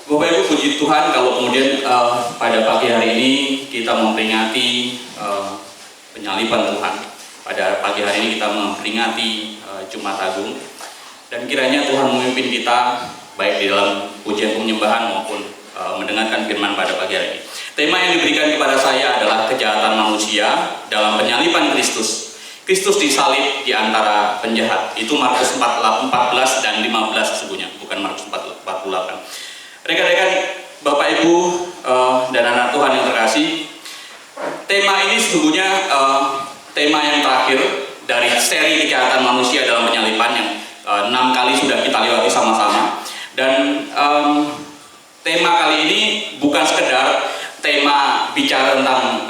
Bapak Ibu, puji Tuhan kalau kemudian pada pagi hari ini kita memperingati penyaliban Tuhan. Pada pagi hari ini kita memperingati Jumat Agung, dan kiranya Tuhan memimpin kita baik di dalam pujian penyembahan maupun mendengarkan firman pada pagi hari ini. Tema yang diberikan kepada saya adalah kejahatan manusia dalam penyaliban Kristus. Kristus disalib di antara penjahat. Itu Markus 14 dan 15 sesungguhnya, bukan Markus 48. Rekan-rekan, Bapak Ibu dan anak Tuhan yang terkasih, tema ini sesungguhnya tema yang terakhir dari seri kejahatan manusia dalam penyaliban yang 6 kali sudah kita lewati sama-sama. Dan tema kali ini bukan sekedar tema bicara tentang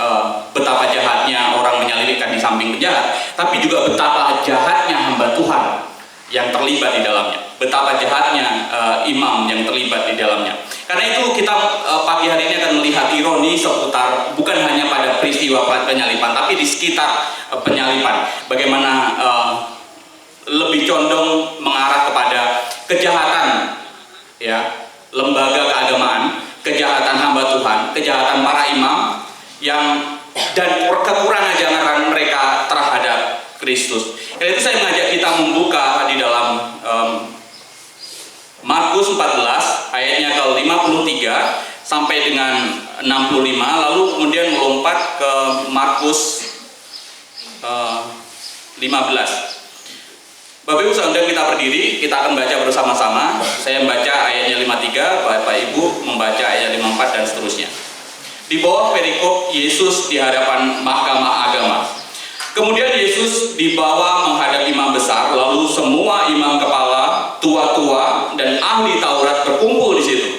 betapa jahatnya orang menyalibkan di samping penjahat, tapi juga betapa jahatnya hamba Tuhan yang terlibat di dalamnya, betapa jahatnya imam yang terlibat di dalamnya. Karena itu kita pagi hari ini akan melihat ironi seputar bukan hanya pada peristiwa penyaliban, tapi di sekitar penyaliban, bagaimana lebih condong mengarah kepada kejahatan ya lembaga keagamaan, kejahatan hamba Tuhan, kejahatan para imam yang dan kekurangan ajaran mereka terhadap Kristus. Karena itu saya mengajak kita membuka di dalam Markus 14 ayatnya ke 53 sampai dengan 65, lalu kemudian melompat ke Markus 15. Bapak Ibu saudara, kita berdiri, kita akan baca bersama-sama. Saya membaca ayatnya 53, Bapak Ibu membaca ayat 54 dan seterusnya. Di bawah perikop Yesus di hadapan mahkamah agama. Kemudian Yesus dibawa menghadap imam besar, lalu semua imam kepala, tua-tua, dan ahli Taurat berkumpul di situ.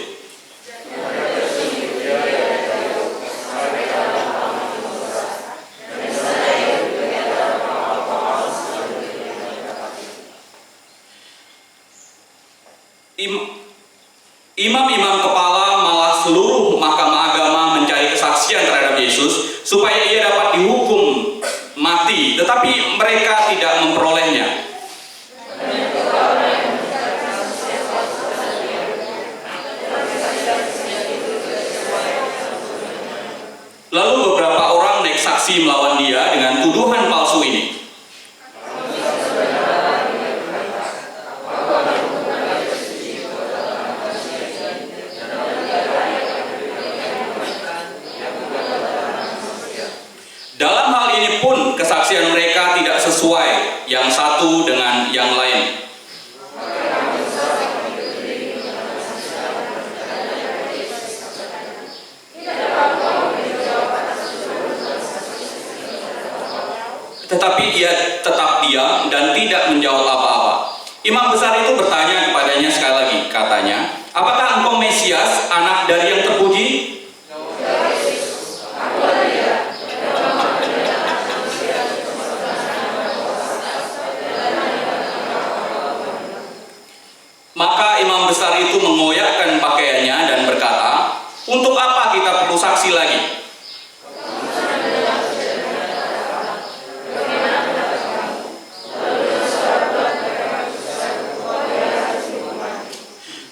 Imam-imam kepala malah seluruh mahkamah agama mencari kesaksian terhadap Yesus supaya ia dapat dihukum mati, tetapi mereka tidak memperolehnya. Lalu beberapa orang naik saksi melawan dia dengan tuduhan palsu ini. Dalam hal ini pun kesaksian mereka tidak sesuai yang satu dengan yang lain. Tetapi ia tetap diam dan tidak menjawab apa-apa. Imam besar itu bertanya kepadanya sekali lagi, katanya, "Apakah engkau Mesias, anak dari yang terpuji?" Maka imam besar itu mengoyakkan pakaiannya dan berkata, "Untuk apa kita perlu saksi lagi?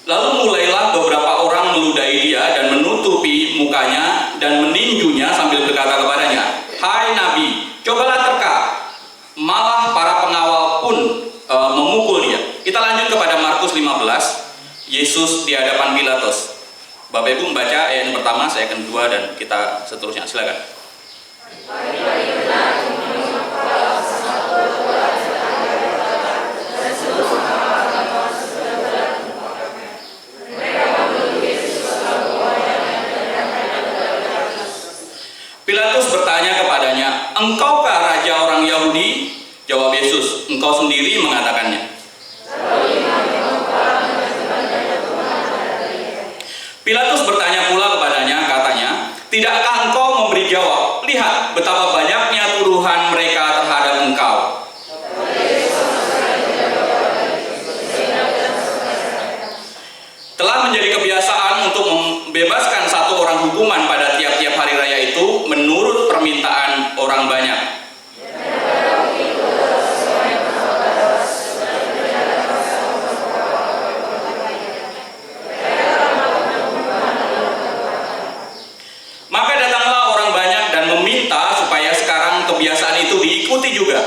Lalu mulailah beberapa orang meludahi dia dan menutupi mukanya dan meninjunya sambil berkata kepadanya, 'Hai Nabi, cobalah terka.' Malah para pengawal pun memukul dia." Kita lanjut kepada Markus 15, Yesus di hadapan Pilatus. Bapak Ibu membaca ayat yang pertama, saya akan kedua, dan kita seterusnya. Silakan. Pilatus bertanya kepadanya, "Engkaukah raja orang Yahudi?" Jawab Yesus, "Engkau sendiri mengatakannya." Pilatus bertanya pula kepadanya, katanya, "Tidakkah engkau memberi jawab? Lihat betapa banyaknya tuduhan mereka terhadap engkau." Telah menjadi kebiasaan untuk membebaskan satu orang hukuman pada tiap-tiap hari raya itu menurut permintaan orang banyak. juga?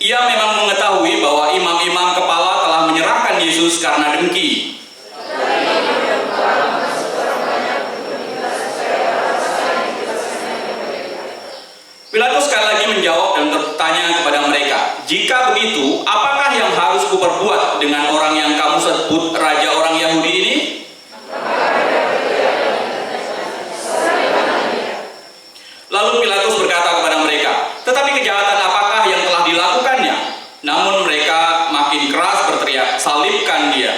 Ia memang mengetahui bahwa imam-imam kepala telah menyerahkan Yesus karena dengki. Pilatus sekali lagi menjawab dan bertanya kepada mereka, "Jika begitu, apakah yang harus kuperbuat dengan orang yang kamu sebut raja orang Yahudi ini?" Lalu Pilatus berkata kepada mereka, "Tetapi kejahatan apakah yang telah dilakukannya?" Namun mereka makin keras berteriak, "Salibkan dia!"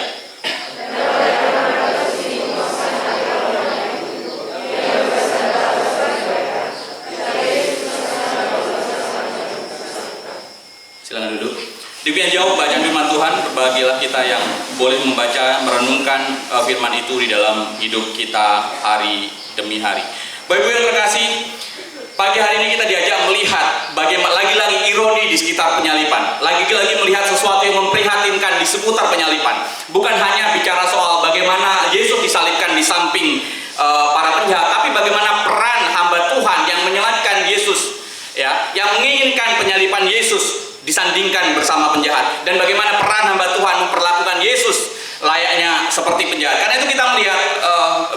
Silakan duduk. Demikian jauh bacaan firman Tuhan. Berbahagialah kita yang boleh membaca, merenungkan firman itu di dalam hidup kita hari demi hari. Bapak Ibu yang terkasih, pagi hari ini kita diajak melihat bagaimana lagi-lagi ironi di sekitar penyaliban. Lagi-lagi melihat sesuatu yang memprihatinkan di seputar penyaliban. Bukan hanya bicara soal bagaimana Yesus disalibkan di samping para penjahat, tapi bagaimana peran hamba Tuhan yang menyelatkan Yesus, ya, yang menginginkan penyaliban Yesus disandingkan bersama penjahat, dan bagaimana peran hamba Tuhan memperlakukan Yesus layaknya seperti penjahat. Karena itu kita melihat,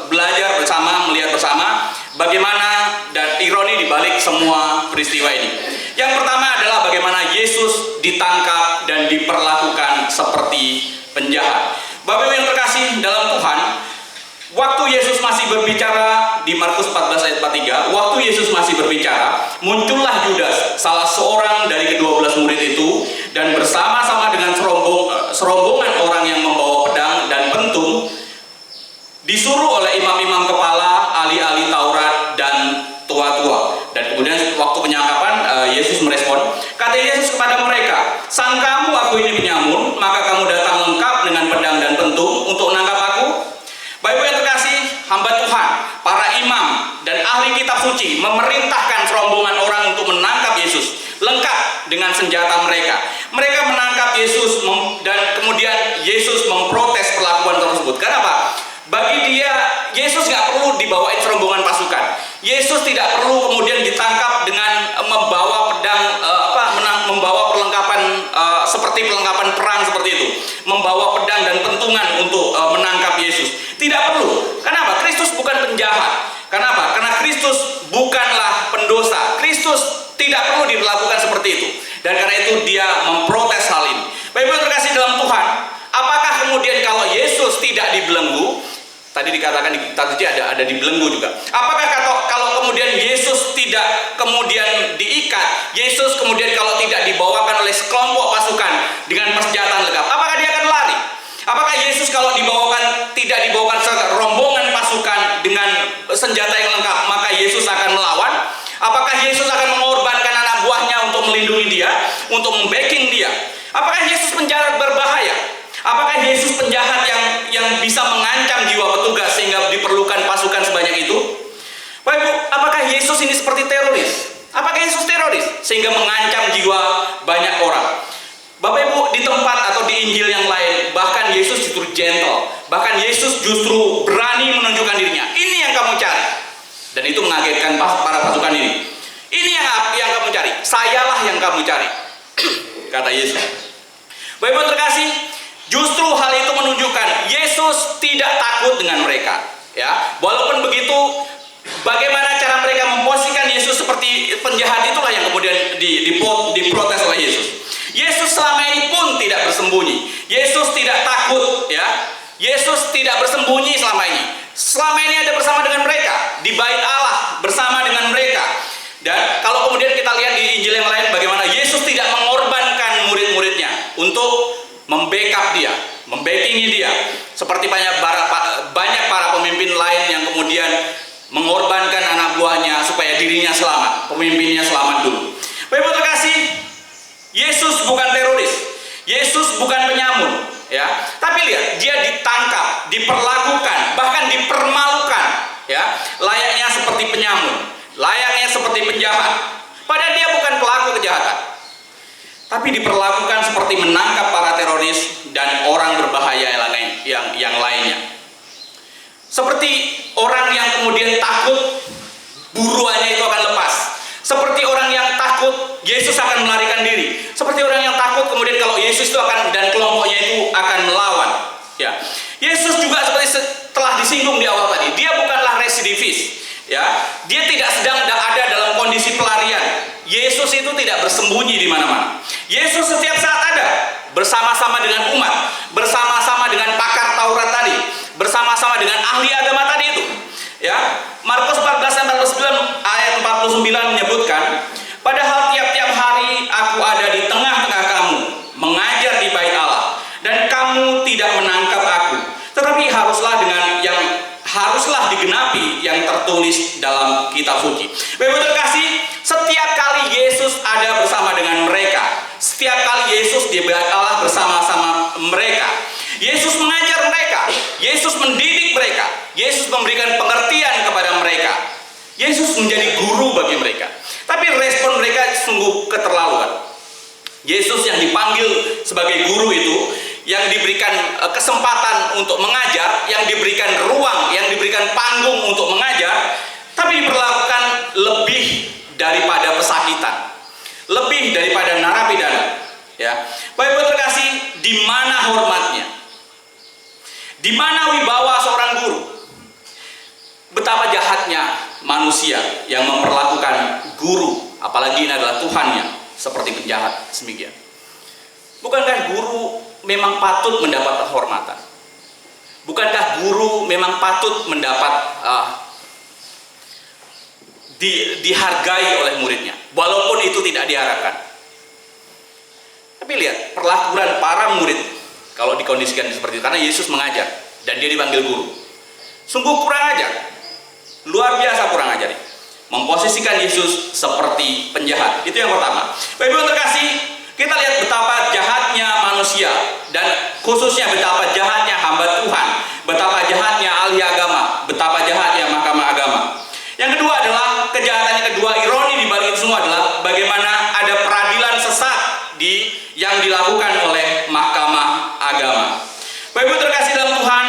belajar bersama, melihat bersama bagaimana dan ironi di balik semua peristiwa ini. Yang pertama adalah bagaimana Yesus ditangkap dan diperlakukan seperti penjahat. Bapak Ibu yang terkasih dalam Tuhan, waktu Yesus masih berbicara di Markus 14 ayat 43, waktu Yesus masih berbicara, muncullah Yudas, salah seorang dari ke-12 murid itu, dan bersama-sama dengan serombongan orang yang membawa pedang dan pentung, disuruh oleh imam-imam kepala, ahli-ahli Taurat, dan tua-tua. Dan kemudian waktu penyangkapan, Yesus merespon, kata Yesus kepada mereka, "Sangkamu aku ini penyamun, maka kamu datang lengkap dengan pedang dan pentung untuk menangkap aku?" Bapak Ibu yang terkasih, hamba Tuhan, para imam dan ahli kitab suci memerintahkan serombongan orang untuk menangkap Yesus lengkap dengan senjata mereka. Mereka menangkap Yesus dan kemudian Yesus memprotes perlakuan tersebut. Kenapa? Bagi dia, Yesus nggak perlu dibawain serombongan pasukan. Yesus tidak perlu kemudian ditangkap dengan membawa pedang, membawa perlengkapan seperti perlengkapan perang seperti itu, membawa pedang dan pentungan untuk menangkap Yesus. Tidak perlu. Kenapa? Kristus bukan penjahat. Kenapa? Karena Kristus bukanlah pendosa. Kristus tidak perlu dilakukan seperti itu. Dan karena itu dia memprotes hal ini. Bapak Ibu terkasih dalam Tuhan, apakah kemudian kalau Yesus tidak dibelenggu, tadi dikatakan di kitab suci ada dibelenggu juga. Apakah kalau kemudian Yesus tidak kemudian diikat, Yesus kemudian kalau tidak dibawakan oleh sekelompok pasukan dengan persenjataan lengkap, apakah dia akan lari? Apakah Yesus kalau tidak dibawakan rombongan pasukan dengan senjata yang lengkap, maka Yesus akan melawan? Apakah Yesus akan mengorbankan anak buahnya untuk melindungi dia, untuk membacking dia? Apakah Yesus penjahat berbahaya? Apakah Yesus penjahat yang bisa mengancam jiwa petugas sehingga diperlukan pasukan sebanyak itu? Bapak Ibu, apakah Yesus ini seperti teroris? Apakah Yesus teroris sehingga mengancam jiwa banyak orang? Bapak Ibu, di tempat atau di Injil yang lain, bahkan Yesus justru gentle, bahkan Yesus justru berani menunjukkan dirinya. Ini yang kamu cari. Dan itu mengagetkan para pasukan ini. Ini yang kamu cari. Sayalah yang kamu cari. Kata Yesus. Bapak Ibu terkasih, justru hal itu menunjukkan Yesus tidak takut dengan mereka. Ya, walaupun begitu, bagaimana cara mereka memposisikan Yesus seperti penjahat, itulah yang kemudian diprotes oleh Yesus. Yesus selama ini pun tidak bersembunyi. Yesus tidak takut, ya. Yesus tidak bersembunyi selama ini. Selama ini ada bersama dengan mereka di Bait Allah, bersama dengan mereka. Dan kalau kemudian kita lihat di Injil yang lain, bagaimana Yesus tidak mengorbankan murid-muridnya untuk membackup dia, membackingi dia, seperti banyak para pemimpin lain yang kemudian mengorbankan anak buahnya supaya dirinya selamat, pemimpinnya selamat dulu. Bapak terkasih, Yesus bukan teroris, Yesus bukan penyamun, ya. Tapi lihat, dia ditangkap, diperlakukan, bahkan dipermalukan, ya, layaknya seperti penyamun, layaknya seperti penjahat. Padahal dia bukan pelaku kejahatan, tapi diperlakukan seperti menangkap para teroris dan orang berbahaya yang lainnya. Seperti orang yang kemudian takut buruannya itu akan lepas. Seperti orang yang takut Yesus akan melarikan diri. Seperti orang yang takut kemudian kalau Yesus itu akan dan kelompoknya itu akan melawan. Ya, Yesus juga seperti telah disinggung di awal tadi. Dia bukanlah residivis. Ya, dia tidak sedang ada dalam kondisi pelarian. Yesus itu tidak bersembunyi di mana-mana. Yesus setiap saat ada bersama-sama dengan umat, bersama-sama dengan pakar Taurat tadi, bersama-sama dengan ahli agama tadi itu. Ya, Markus 14:49 ayat 49 menyebutkan, padahal tiap-tiap hari aku ada di tengah-tengah kamu, mengajar di bait Allah, dan kamu tidak menangkap aku. Tetapi haruslah digenapi yang tertulis dalam kitab suci. Bapak terkasih, setiap kali Yesus ada bersama dengan mereka, setiap kali Yesus di bait Allah bersama-sama mereka, Yesus mengajar mereka, Yesus mendidik mereka, Yesus memberikan pengertian kepada mereka, Yesus menjadi guru bagi mereka. Tapi respon mereka sungguh keterlaluan. Yesus yang dipanggil sebagai guru itu, yang diberikan kesempatan untuk mengajar, yang diberikan ruang, yang diberikan panggung untuk mengajar, tapi diperlakukan lebih daripada pesakitan, lebih daripada narapidana. Ya, Bapak terkasih, di mana hormatnya? Di mana wibawa seorang guru? Betapa jahatnya manusia yang memperlakukan guru, apalagi ini adalah Tuhannya, seperti penjahat semikian. Bukankah guru memang patut mendapat kehormatan? Bukankah guru memang patut mendapat dihargai oleh muridnya, walaupun itu tidak diharapkan? Tapi lihat perlakuan para murid kalau dikondisikan seperti itu, karena Yesus mengajar dan dia dipanggil guru. Sungguh kurang ajar, luar biasa kurang ajar. Memposisikan Yesus seperti penjahat, itu yang pertama. Bapak Ibu terkasih, kita lihat betapa jahatnya manusia, dan khususnya betapa jahatnya hamba Tuhan, betapa jahatnya ahli agama, betapa jahatnya mahkamah agama. Yang kedua adalah kejahatan yang kedua, ironi di balik itu semua adalah bagaimana ada peradilan sesat yang dilakukan oleh mahkamah agama. Bapak Ibu terkasih dalam Tuhan,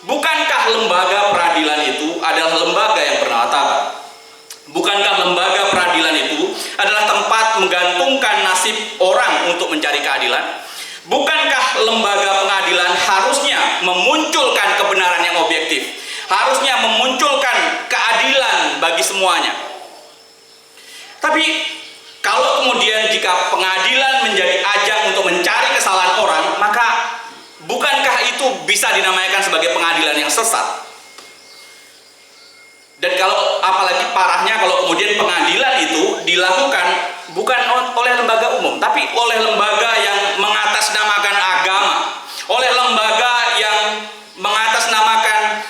bukankah lembaga peradilan itu adalah lembaga yang bernama Tabat? Bukankah lembaga peradilan itu adalah tempat menggantungkan nasib orang untuk mencari keadilan? Bukankah lembaga pengadilan harusnya memunculkan kebenaran yang objektif? Harusnya memunculkan keadilan bagi semuanya. Tapi kalau kemudian jika pengadilan menjadi ajang untuk mencari kesalahan orang, maka bukankah itu bisa dinamakan sebagai pengadilan yang sesat? Dan kalau apalagi parahnya kalau kemudian pengadilan itu dilakukan bukan oleh lembaga umum, tapi oleh lembaga yang mengatasnamakan agama, oleh lembaga yang mengatasnamakan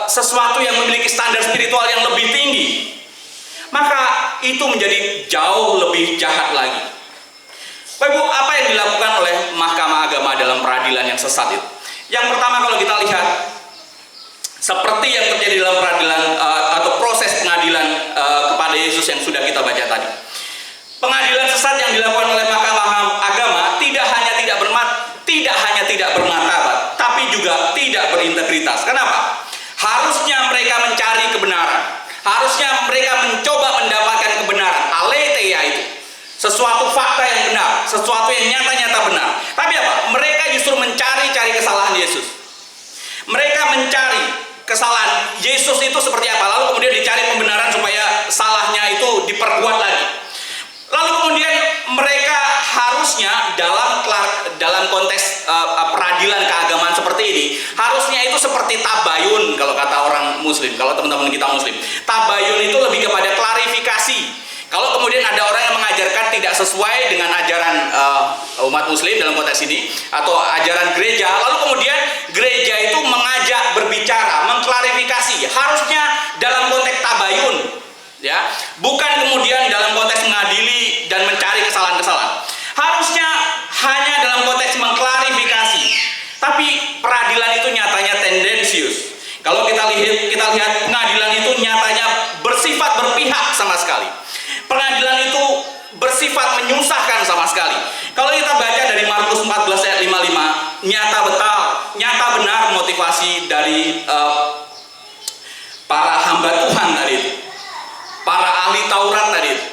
sesuatu yang memiliki standar spiritual yang lebih tinggi, maka itu menjadi jauh lebih jahat lagi. Bapak Ibu, apa yang dilakukan oleh mahkamah agama dalam peradilan yang sesat itu? Yang pertama, kalau kita lihat seperti yang terjadi dalam peradilan atau proses pengadilan kepada Yesus yang sudah kita baca tadi. Pengadilan sesat yang dilakukan oleh mahkamah agama tidak hanya tidak bermartabat, tapi juga tidak berintegritas. Kenapa? Harusnya mereka mencari kebenaran, harusnya mereka mencoba mendapatkan kebenaran, aletheia itu, sesuatu fakta yang benar, sesuatu yang nyata-nyata benar. Tapi apa? Mereka justru mencari-cari kesalahan Yesus. Mereka mencari kesalahan Yesus itu seperti apa, lalu kemudian dicari pembenaran supaya salahnya itu diperkuat lagi. Lalu kemudian mereka harusnya dalam konteks peradilan keagamaan seperti ini, harusnya itu seperti tabayun kalau kata orang muslim, kalau teman-teman kita muslim. Tabayun itu lebih kepada klarifikasi. Kalau kemudian ada orang yang mengajarkan tidak sesuai dengan ajaran umat muslim dalam konteks ini, atau ajaran gereja, lalu kemudian gereja itu mengajak berbicara, mengklarifikasi, harusnya dalam konteks tabayun, ya, bukan kemudian dalam konteks mengadili dan mencari kesalahan-kesalahan. Harusnya hanya dalam konteks mengklarifikasi. Tapi peradilan itu nyatanya tendensius. Kalau kita lihat pengadilan itu nyatanya bersifat berpihak sama sekali. Pengadilan itu bersifat menyusahkan sama sekali. Kalau kita baca dari Markus 14 ayat 55, nyata benar motivasi dari para hamba Tuhan tadi itu, para ahli Taurat tadi itu,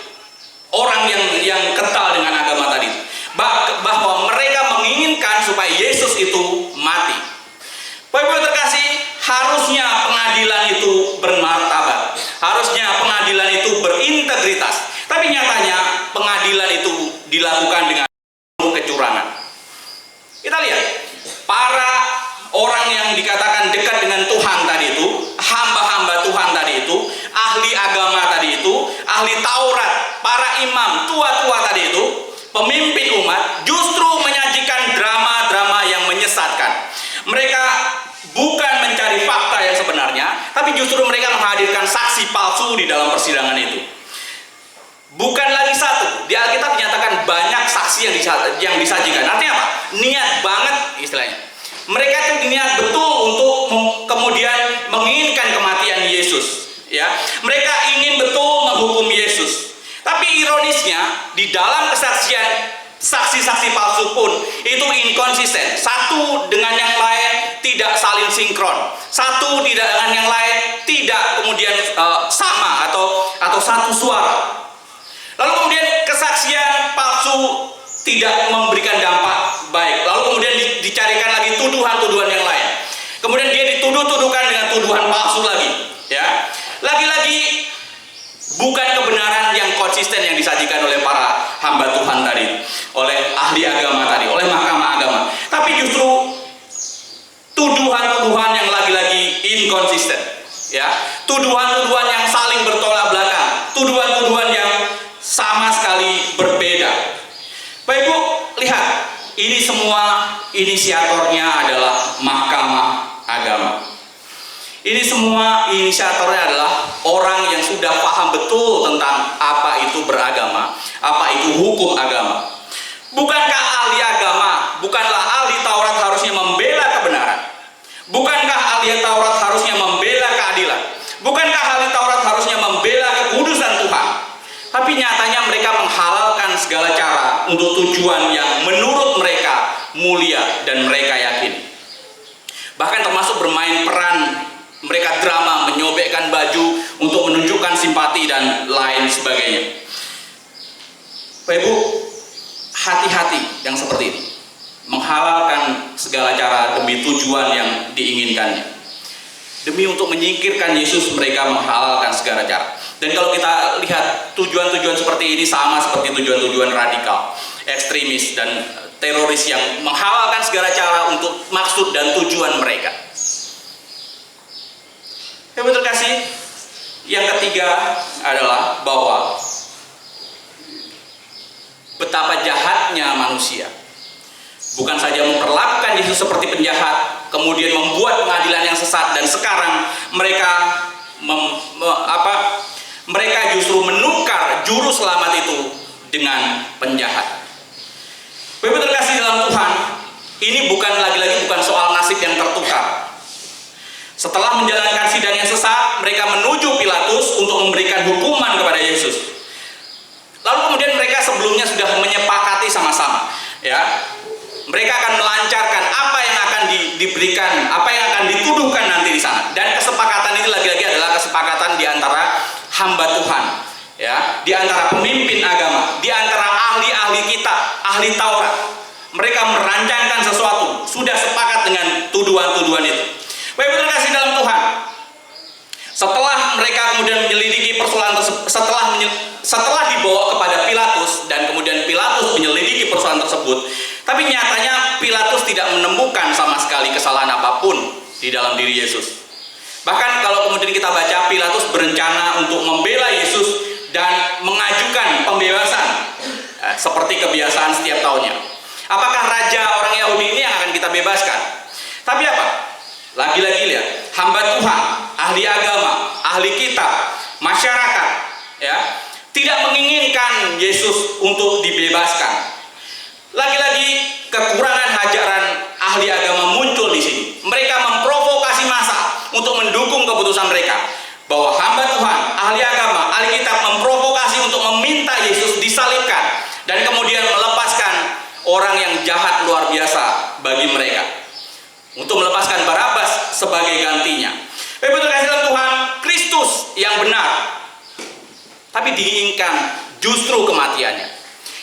orang yang kental dengan agama tadi, bahwa mereka menginginkan supaya Yesus itu mati. Bapak-Ibu terkasih, harusnya pengadilan itu bermartabat, harusnya pengadilan itu berintegritas. Tapi nyatanya pengadilan itu dilakukan dengan kecurangan. Kita lihat, para orang yang dikatakan dekat dengan Tuhan tadi itu, hamba-hamba Tuhan tadi itu, ahli agama tadi itu, ahli Taurat, para imam, tua-tua tadi itu, pemimpin umat, justru menyajikan drama-drama yang menyesatkan. Mereka bukan mencari fakta yang sebenarnya, tapi justru mereka menghadirkan saksi palsu di dalam persidangan itu. Bukan lagi satu, di Alkitab dinyatakan banyak saksi yang disajikan. Artinya apa? Niat banget istilahnya. Mereka itu niat betul untuk kemudian menginginkan kematian Yesus. Ya, mereka ingin betul menghukum Yesus. Tapi ironisnya, di dalam kesaksian saksi-saksi palsu pun itu inkonsisten. Satu dengan yang lain tidak saling sinkron. Satu tidak dengan yang lain tidak kemudian sama atau satu suara. Lalu kemudian kesaksian palsu tidak memberikan dampak baik. Lalu kemudian dicarikan lagi tuduhan-tuduhan yang lain. Kemudian dia dituduh-tuduhkan dengan tuduhan palsu lagi. Ya, lagi-lagi bukan kebenaran yang konsisten yang disajikan oleh para hamba Tuhan tadi, oleh ahli agama tadi, oleh mahkamah agama. Tapi justru tuduhan-tuduhan yang lagi-lagi inkonsisten. Ya, tuduhan-tuduhan yang saling bertolak belakang, tuduhan-tuduhan yang sama sekali berbeda. Bapak Ibu, lihat, ini semua inisiatornya adalah mahkamah agama. Ini semua inisiatornya adalah orang yang sudah paham betul tentang apa itu beragama, apa itu hukum agama. Bukankah ahli agama, bukanlah ahli Taurat harusnya membela kebenaran? Bukankah ahli Taurat harusnya membela keadilan? Bukankah ahli Taurat harusnya membela kekudusan Tuhan? Tapi nyatanya mereka menghalalkan segala cara untuk tujuan yang menurut mereka mulia dan mereka yakin. Bahkan termasuk bermain peran, mereka drama, menyobekkan baju untuk menunjukkan simpati dan lain sebagainya. Bapak Ibu, hati-hati yang seperti ini. Menghalalkan segala cara demi tujuan yang diinginkannya. Demi untuk menyingkirkan Yesus, mereka menghalalkan segala cara. Dan kalau kita lihat tujuan-tujuan seperti ini sama seperti tujuan-tujuan radikal, ekstremis dan teroris yang menghalalkan segala cara untuk maksud dan tujuan mereka. Yang terkasih, yang ketiga adalah bahwa betapa jahatnya manusia. Bukan saja memperlakukan Yesus seperti penjahat, kemudian membuat pengadilan yang sesat, dan sekarang mereka mereka justru menukar juru selamat itu dengan penjahat. Bapak terkasih dalam Tuhan, ini bukan lagi-lagi bukan soal nasib yang tertukar. Setelah menjalankan sidang yang sesat, mereka menuju Pilatus untuk memberikan hukuman kepada Yesus. Lalu kemudian mereka sebelumnya sudah menyepakati sama-sama, ya. Mereka akan melancarkan apa yang akan diberikan, apa yang akan dituduhkan nanti di sana. Dan kesepakatan ini lagi-lagi adalah kesepakatan di antara hamba Tuhan, ya, di antara pemimpin agama, di antara ahli-ahli kitab, ahli Taurat. Mereka merancangkan sesuatu, sudah sepakat dengan tuduhan-tuduhan itu. Bapak Ibu terkasih dalam Tuhan, setelah mereka kemudian menyelidiki persoalan tersebut, setelah dibawa kepada Pilatus dan kemudian Pilatus menyelidiki persoalan tersebut, tapi nyatanya Pilatus tidak menemukan sama sekali kesalahan apapun di dalam diri Yesus. Bahkan kalau kemudian kita baca, Pilatus berencana untuk membela Yesus dan mengajukan pembebasan seperti kebiasaan setiap tahunnya. Apakah raja orang Yahudi ini yang akan kita bebaskan? Tapi apa? Lagi-lagi lihat, hamba Tuhan, ahli agama, ahli kitab, masyarakat, ya, tidak menginginkan Yesus untuk dibebaskan. Lagi-lagi kekurangan ajaran ahli agama muncul di sini. Mereka memprovokasi massa untuk mendukung keputusan mereka bahwa hamba Tuhan, ahli agama, ahli kitab memprovokasi untuk meminta Yesus disalibkan dan kemudian melepaskan orang yang jahat luar biasa bagi mereka, untuk melepaskan Barabas sebagai gantinya. Betul kasih Tuhan, benar, tapi diinginkan justru kematiannya.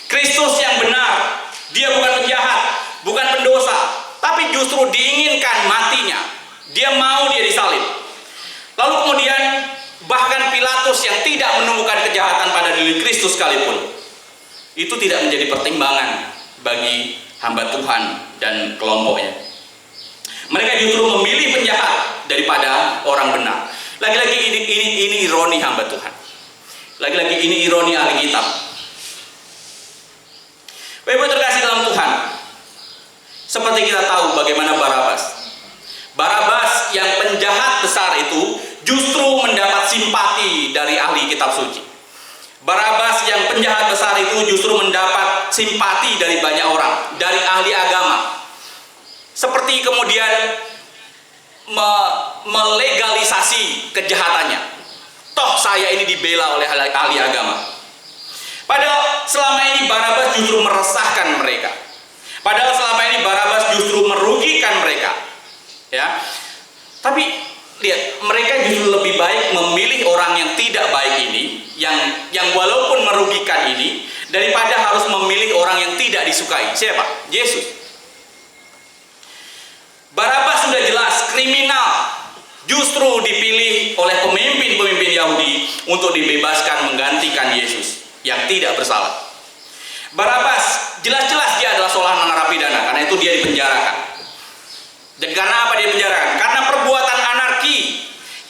Kristus yang benar, dia bukan penjahat, bukan pendosa, tapi justru diinginkan matinya. Dia mau dia disalib. Lalu kemudian bahkan Pilatus yang tidak menemukan kejahatan pada diri Kristus sekalipun, itu tidak menjadi pertimbangan bagi hamba Tuhan dan kelompoknya. Mereka justru memilih penjahat daripada orang benar. Lagi-lagi ini ironi hamba Tuhan. Lagi-lagi ini ironi ahli kitab. Bapak terkasih dalam Tuhan, seperti kita tahu bagaimana Barabas yang penjahat besar itu justru mendapat simpati dari ahli kitab suci. Barabas yang penjahat besar itu justru mendapat simpati dari banyak orang, dari ahli agama. Seperti kemudian melegalisasi kejahatannya. Toh saya ini dibela oleh ahli agama. Padahal selama ini Barabas justru meresahkan mereka. Padahal selama ini Barabas justru merugikan mereka. Ya. Tapi lihat, mereka justru lebih baik memilih orang yang tidak baik ini, yang walaupun merugikan ini, daripada harus memilih orang yang tidak disukai. Siapa? Yesus. Barabas sudah jelas kriminal, justru dipilih oleh pemimpin-pemimpin Yahudi untuk dibebaskan menggantikan Yesus yang tidak bersalah. Barabas jelas-jelas dia adalah seorang narapidana, karena itu dia dipenjarakan. Dan karena apa dia dipenjarakan? Karena perbuatan anarki,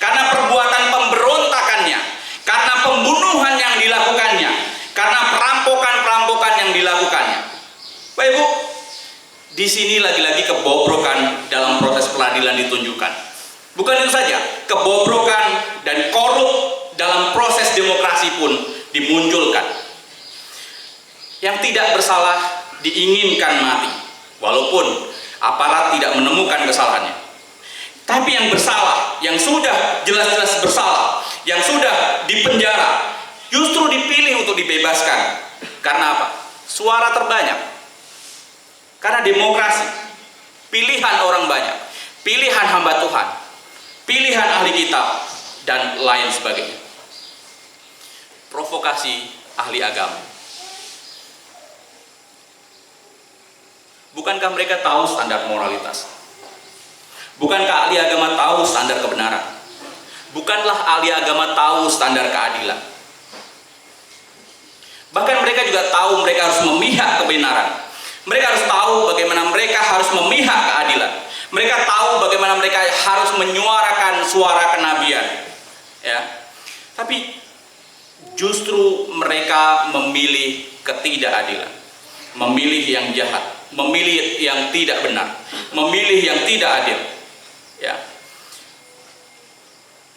karena perbuatan pemberontakannya, karena pembunuhan yang dilakukannya, karena perampokan-perampokan yang dilakukannya. Bapak Ibu, di sini lagi-lagi kebobrokan dalam proses peradilan ditunjukkan. Bukan itu saja, kebobrokan dan korup dalam proses demokrasi pun dimunculkan. Yang tidak bersalah diinginkan mati, walaupun aparat tidak menemukan kesalahannya. Tapi yang bersalah, yang sudah jelas-jelas bersalah, yang sudah dipenjara, justru dipilih untuk dibebaskan. Karena apa? Suara terbanyak. Karena demokrasi, pilihan orang banyak, pilihan hamba Tuhan, pilihan ahli kitab, dan lain sebagainya. Provokasi ahli agama. Bukankah mereka tahu standar moralitas? Bukankah ahli agama tahu standar kebenaran? Bukanlah ahli agama tahu standar keadilan? Bahkan mereka juga tahu mereka harus memihak kebenaran. Mereka harus tahu bagaimana mereka harus memihak keadilan. Mereka tahu bagaimana mereka harus menyuarakan suara kenabian. Ya. Tapi justru mereka memilih ketidakadilan, memilih yang jahat, memilih yang tidak benar, memilih yang tidak adil. Ya.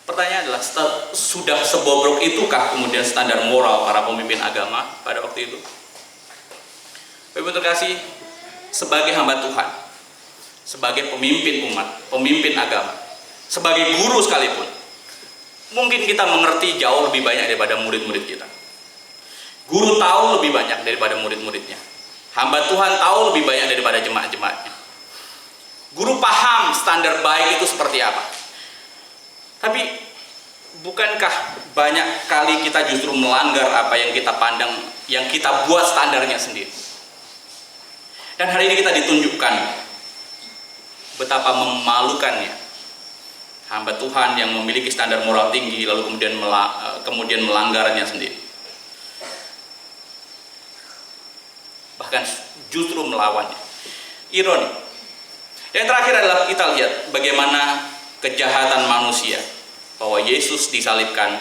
Pertanyaan adalah, sudah sebobrok itukah kemudian standar moral para pemimpin agama pada waktu itu? Bapak terkasih, sebagai hamba Tuhan, sebagai pemimpin umat, pemimpin agama, sebagai guru sekalipun, mungkin kita mengerti jauh lebih banyak daripada murid-murid kita. Guru tahu lebih banyak daripada murid-muridnya. Hamba Tuhan tahu lebih banyak daripada jemaat-jemaatnya. Guru paham standar baik itu seperti apa. Tapi bukankah banyak kali kita justru melanggar apa yang kita pandang, yang kita buat standarnya sendiri. Dan hari ini kita ditunjukkan betapa memalukannya hamba Tuhan yang memiliki standar moral tinggi lalu kemudian melanggarnya sendiri. Bahkan justru melawannya. Ironi. Yang terakhir adalah kita lihat bagaimana kejahatan manusia, bahwa Yesus disalibkan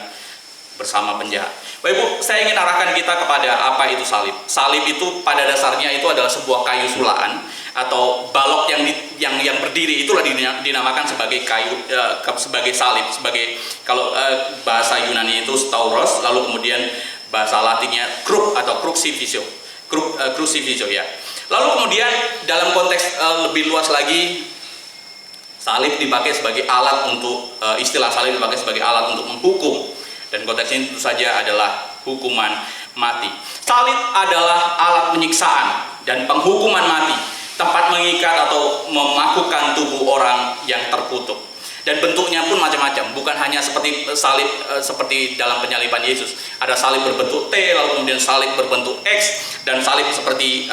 bersama penjahat. Bapak Ibu, saya ingin arahkan kita kepada apa itu salib. Salib itu pada dasarnya itu adalah sebuah kayu sulaan atau balok yang berdiri, itulah dinamakan sebagai sebagai salib, sebagai kalau bahasa Yunani itu stauros, lalu kemudian bahasa Latinnya kruk atau crucifixio. Crucifixio ya. Lalu kemudian dalam konteks lebih luas lagi, salib dipakai sebagai alat untuk istilah salib dipakai sebagai alat untuk menghukum, dan konteksnya itu saja adalah hukuman mati. Salib adalah alat penyiksaan dan penghukuman mati, tempat mengikat atau memakukan tubuh orang yang terkutuk. Dan bentuknya pun macam-macam, bukan hanya seperti salib seperti dalam penyaliban Yesus. Ada salib berbentuk T, lalu kemudian salib berbentuk X, dan salib seperti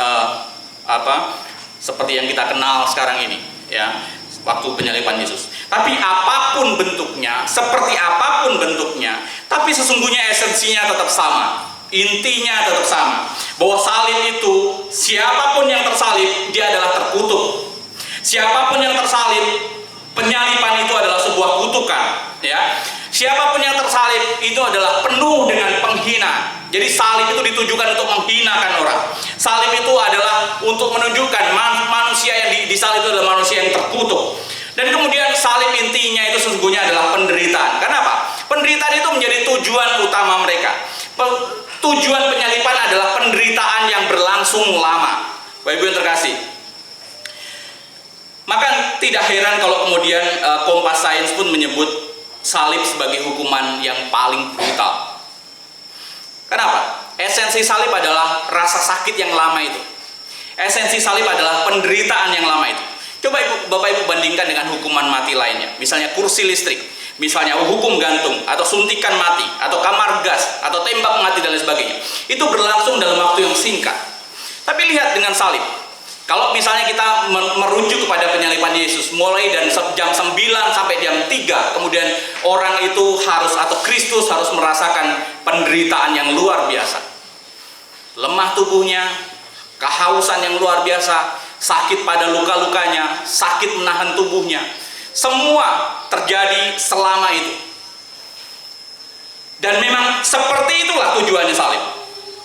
seperti yang kita kenal sekarang ini, ya, waktu penyaliban Yesus. Tapi apapun bentuknya, seperti apapun bentuknya, tapi sesungguhnya esensinya tetap sama, intinya tetap sama, bahwa salib itu, siapapun yang tersalib, dia adalah terkutuk. Siapapun yang tersalib, penyaliban itu adalah sebuah kutukan, ya. Siapapun yang tersalib itu adalah penuh dengan penghinaan. Jadi salib itu ditujukan untuk menghinakan orang. Salib itu adalah untuk menunjukkan manusia yang disalib itu adalah manusia yang terkutuk. Dan kemudian salib intinya itu sesungguhnya adalah penderitaan. Kenapa? Penderitaan itu menjadi tujuan utama mereka. Tujuan penyaliban adalah penderitaan yang berlangsung lama. Bapak Ibu yang terkasih, maka tidak heran kalau kemudian Kompas Sains pun menyebut salib sebagai hukuman yang paling brutal. Kenapa? Esensi salib adalah rasa sakit yang lama itu. Esensi salib adalah penderitaan yang lama itu. Coba Bapak Ibu bandingkan dengan hukuman mati lainnya. Misalnya kursi listrik, misalnya hukum gantung, atau suntikan mati, atau kamar gas, atau tembak mati dan lain sebagainya. Itu berlangsung dalam waktu yang singkat. Tapi lihat dengan salib. Kalau misalnya kita merujuk kepada penyaliban Yesus, mulai dari jam 9 sampai jam 3, kemudian orang itu harus, atau Kristus harus merasakan penderitaan yang luar biasa. Lemah tubuhnya, kehausan yang luar biasa, sakit pada luka-lukanya, sakit menahan tubuhnya. Semua terjadi selama itu. Dan memang seperti itulah tujuannya salib.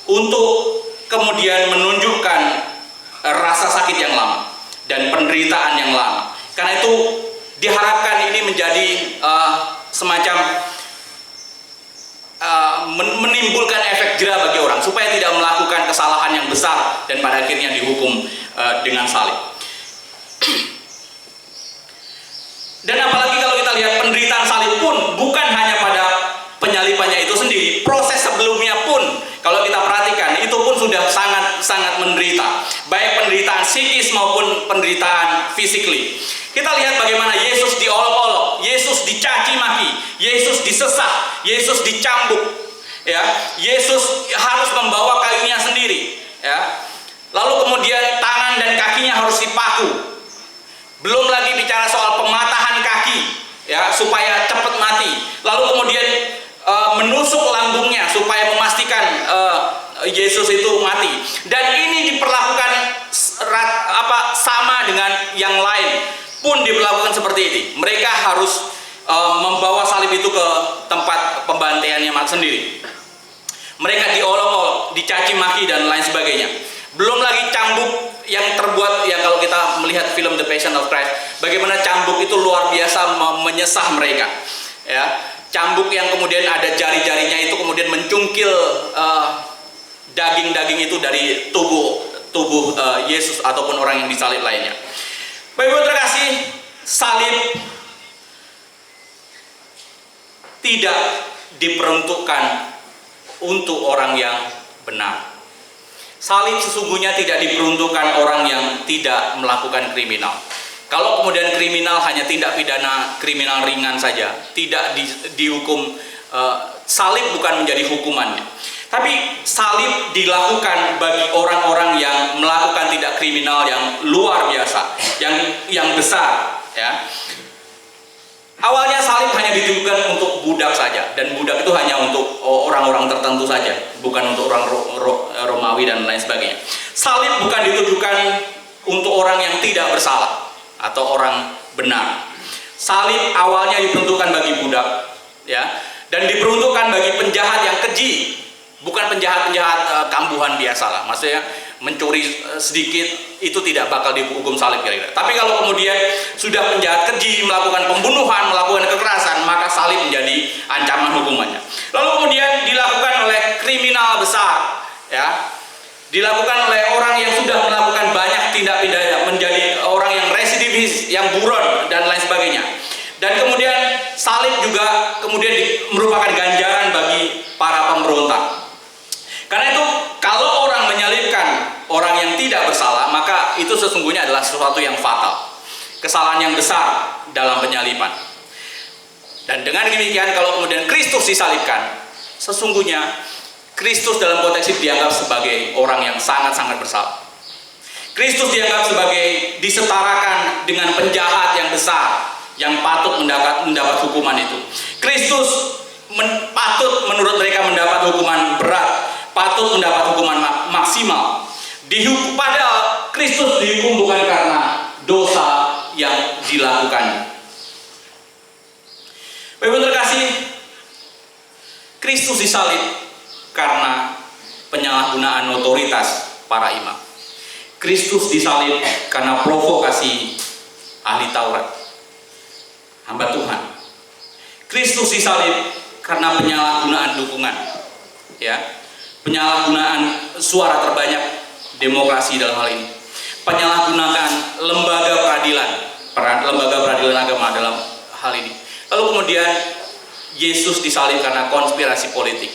Untuk kemudian menunjukkan rasa sakit yang lama dan penderitaan yang lama. Karena itu diharapkan ini menjadi semacam menimbulkan efek jera bagi orang supaya tidak melakukan kesalahan yang besar dan pada akhirnya dihukum dengan salib. Dan apalagi kalau kita lihat penderitaan salib pun bukan hanya pada penyalibannya itu sendiri, proses sebelumnya pun kalau kita perhatikan itu pun sudah sangat menderita, baik penderitaan psikis maupun penderitaan fisikly. Kita lihat bagaimana Yesus diolok-olok, Yesus dicaci maki, Yesus disesah, Yesus dicambuk, ya. Yesus harus membawa kayunya sendiri, ya. Lalu kemudian tangan dan kakinya harus dipaku. Belum lagi bicara soal pematahan kaki, ya, supaya cepat mati. Lalu kemudian menusuk lambungnya supaya memastikan Yesus itu mati. Dan ini diperlakukan sama dengan yang lain pun diperlakukan seperti ini. Mereka harus membawa salib itu ke tempat pembantaiannya sendiri. Mereka diolok-olok, dicaci maki dan lain sebagainya. Belum lagi cambuk yang terbuat, ya, kalau kita melihat film The Passion of Christ, bagaimana cambuk itu luar biasa menyesah mereka, ya. Cambuk yang kemudian ada jari-jarinya itu kemudian mencungkil daging-daging itu dari tubuh Yesus ataupun orang yang disalib lainnya. Bapak Ibu terkasih, salib tidak diperuntukkan untuk orang yang benar. Salib sesungguhnya tidak diperuntukkan orang yang tidak melakukan kriminal. Kalau kemudian kriminal hanya tindak pidana kriminal ringan saja, tidak dihukum, salib bukan menjadi hukumannya. Tapi salib dilakukan bagi orang-orang yang melakukan tindak kriminal yang luar biasa, yang besar, ya. Awalnya salib hanya ditujukan untuk budak saja, dan budak itu hanya untuk orang-orang tertentu saja, bukan untuk orang Romawi dan lain sebagainya. Salib bukan ditujukan untuk orang yang tidak bersalah atau orang benar. Salib awalnya diperuntukkan bagi budak, ya, dan diperuntukkan bagi penjahat yang keji, bukan penjahat-penjahat kambuhan biasa lah. Maksudnya mencuri sedikit itu tidak bakal dihukum salib kira-kira. Tapi kalau kemudian sudah penjahat keji, melakukan pembunuhan, melakukan kekerasan, maka salib menjadi ancaman hukumannya. Lalu kemudian dilakukan oleh kriminal besar, ya, dilakukan oleh orang yang sudah melakukan banyak tindak pidana, menjadi orang yang residivis, yang buron dan lain sebagainya. Dan kemudian salib juga kemudian merupakan ganjaran bagi para pemberontak. Karena itu kalau orang menyalibkan orang yang tidak bersalah, maka itu sesungguhnya adalah sesuatu yang fatal, kesalahan yang besar dalam penyaliban. Dan dengan demikian kalau kemudian Kristus disalibkan, sesungguhnya Kristus dalam konteks ini dianggap sebagai orang yang sangat-sangat bersalah. Kristus dianggap sebagai disetarakan dengan penjahat yang besar yang patut mendapat hukuman itu. Kristus patut menurut mereka mendapat hukuman berat, patut mendapat hukuman maksimal. Padahal Kristus dihukum bukan karena dosa yang dilakukan. Bapak terkasih, Kristus disalib karena penyalahgunaan otoritas para imam. Kristus disalib karena provokasi ahli Taurat, hamba Tuhan. Kristus disalib karena penyalahgunaan dukungan, ya, penyalahgunaan suara terbanyak demokrasi dalam hal ini, penyalahgunaan lembaga peradilan agama dalam hal ini. Lalu kemudian Yesus disalib karena konspirasi politik.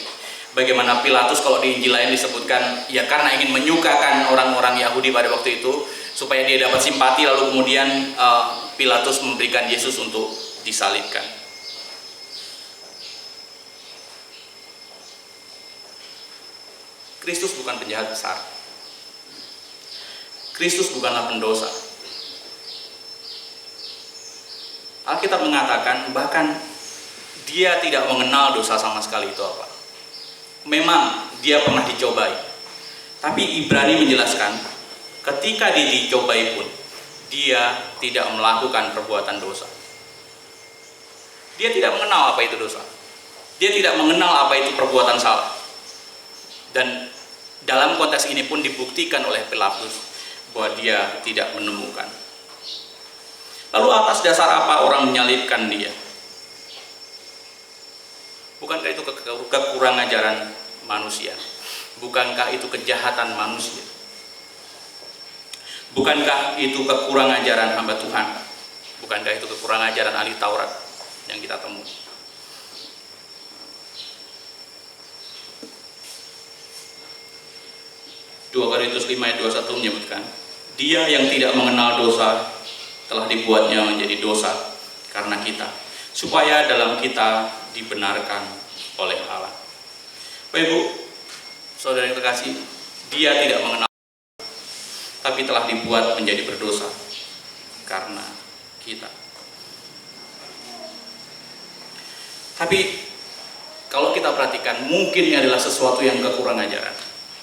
Bagaimana Pilatus kalau di Injil lain disebutkan ya karena ingin menyukakan orang-orang Yahudi pada waktu itu supaya dia dapat simpati, lalu kemudian Pilatus memberikan Yesus untuk disalibkan. Kristus bukan penjahat besar. Kristus bukanlah pendosa. Alkitab mengatakan bahkan dia tidak mengenal dosa sama sekali itu apa. Memang dia pernah dicobai, tapi Ibrani menjelaskan ketika dia dicobai pun dia tidak melakukan perbuatan dosa. Dia tidak mengenal apa itu dosa. Dia tidak mengenal apa itu perbuatan salah. Dan dalam konteks ini pun dibuktikan oleh Pilatus bahwa dia tidak menemukan. Lalu atas dasar apa orang menyalibkan dia? Bukankah itu kekurang ajaran manusia? Bukankah itu kejahatan manusia? Bukankah itu kekurang ajaran hamba Tuhan? Bukankah itu kekurang ajaran ahli Taurat yang kita temui? Dua Korintus 5 ayat 21 menyebutkan, dia yang tidak mengenal dosa telah dibuatnya menjadi dosa karena kita, supaya dalam kita dibenarkan oleh Allah. Bapak Ibu, saudara yang terkasih, dia tidak mengenal, tapi telah dibuat menjadi berdosa karena kita. Tapi kalau kita perhatikan, mungkin ini adalah sesuatu yang kekurang ajaran,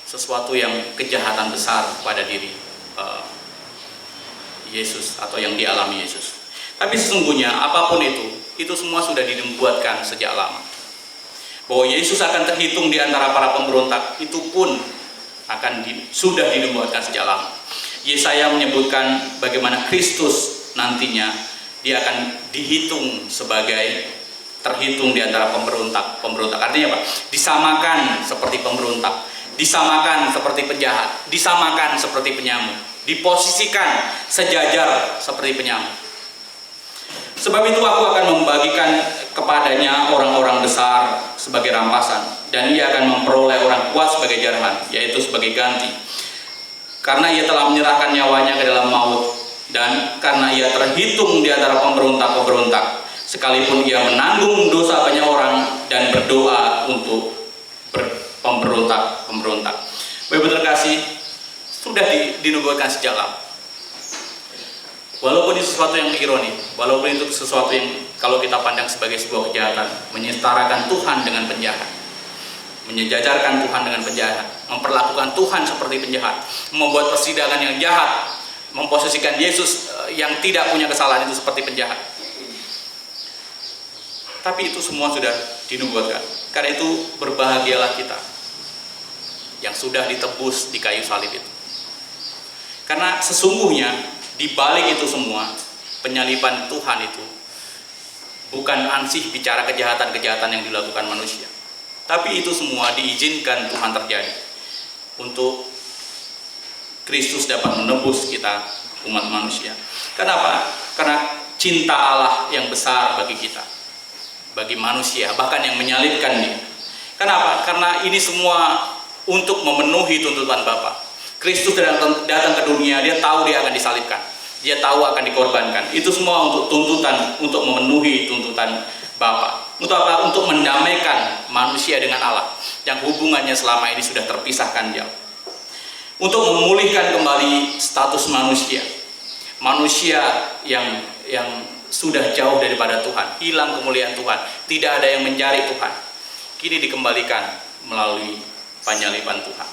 sesuatu yang kejahatan besar pada diri Yesus atau yang dialami Yesus. Tapi sesungguhnya apapun itu semua sudah dibuatkan sejak lama. Bahwa Yesus akan terhitung di antara para pemberontak itu pun sudah dinubuatkan sejak lama. Yesaya menyebutkan bagaimana Kristus nantinya dia akan dihitung sebagai terhitung di antara pemberontak. Artinya apa? Disamakan seperti pemberontak, disamakan seperti penjahat, disamakan seperti penyamuk, diposisikan sejajar seperti penyamuk. Sebab itu aku akan membagikan kepadanya orang-orang besar sebagai rampasan, dan ia akan memperoleh orang kuat sebagai jarahan, yaitu sebagai ganti. Karena ia telah menyerahkan nyawanya ke dalam maut, dan karena ia terhitung di antara pemberontak-pemberontak, sekalipun ia menanggung dosa banyak orang dan berdoa untuk pemberontak-pemberontak. Bapak terkasih, sudah dinubuatkan sejak lama. Walaupun itu sesuatu yang ironi, walaupun itu sesuatu yang kalau kita pandang sebagai sebuah kejahatan, menyetarakan Tuhan dengan penjahat, menyejajarkan Tuhan dengan penjahat, memperlakukan Tuhan seperti penjahat, membuat persidangan yang jahat, memposisikan Yesus yang tidak punya kesalahan itu seperti penjahat. Tapi itu semua sudah dinubuatkan. Karena itu berbahagialah kita yang sudah ditebus di kayu salib itu. Karena sesungguhnya di balik itu semua, penyaliban Tuhan itu bukan ansih bicara kejahatan-kejahatan yang dilakukan manusia. Tapi itu semua diizinkan Tuhan terjadi untuk Kristus dapat menebus kita, umat manusia. Kenapa? Karena cinta Allah yang besar bagi kita, bagi manusia, bahkan yang menyalibkan dia. Kenapa? Karena ini semua untuk memenuhi tuntutan Bapa. Kristus datang ke dunia, dia tahu dia akan disalibkan, dia tahu akan dikorbankan. Itu semua untuk tuntutan, untuk memenuhi tuntutan Bapa. Untuk apa? Untuk mendamaikan manusia dengan Allah yang hubungannya selama ini sudah terpisahkan jauh. Untuk memulihkan kembali status manusia. Manusia yang sudah jauh daripada Tuhan, hilang kemuliaan Tuhan, tidak ada yang mencari Tuhan. Kini dikembalikan melalui penyaliban Tuhan.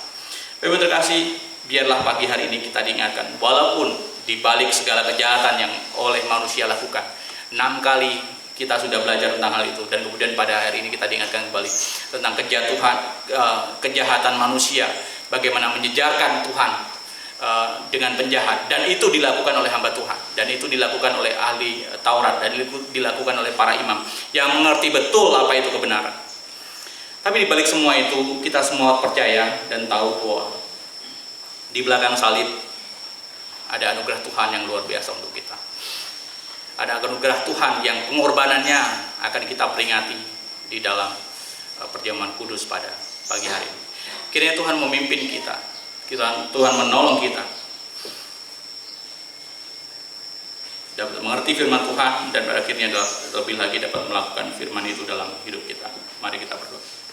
Bapak terkasih, biarlah pagi hari ini kita diingatkan, walaupun di balik segala kejahatan yang oleh manusia lakukan, 6 kali kita sudah belajar tentang hal itu, dan kemudian pada hari ini kita diingatkan kembali tentang kejahatan manusia, bagaimana menjejarkan Tuhan dengan penjahat, dan itu dilakukan oleh hamba Tuhan, dan itu dilakukan oleh ahli Taurat, dan dilakukan oleh para imam yang mengerti betul apa itu kebenaran. Tapi di balik semua itu, kita semua percaya dan tahu bahwa di belakang salib ada anugerah Tuhan yang luar biasa untuk kita. Ada anugerah Tuhan yang pengorbanannya akan kita peringati di dalam perjamuan kudus pada pagi hari ini. Kiranya Tuhan memimpin kita, Tuhan menolong kita dapat mengerti firman Tuhan, dan pada akhirnya lebih lagi dapat melakukan firman itu dalam hidup kita. Mari kita berdoa.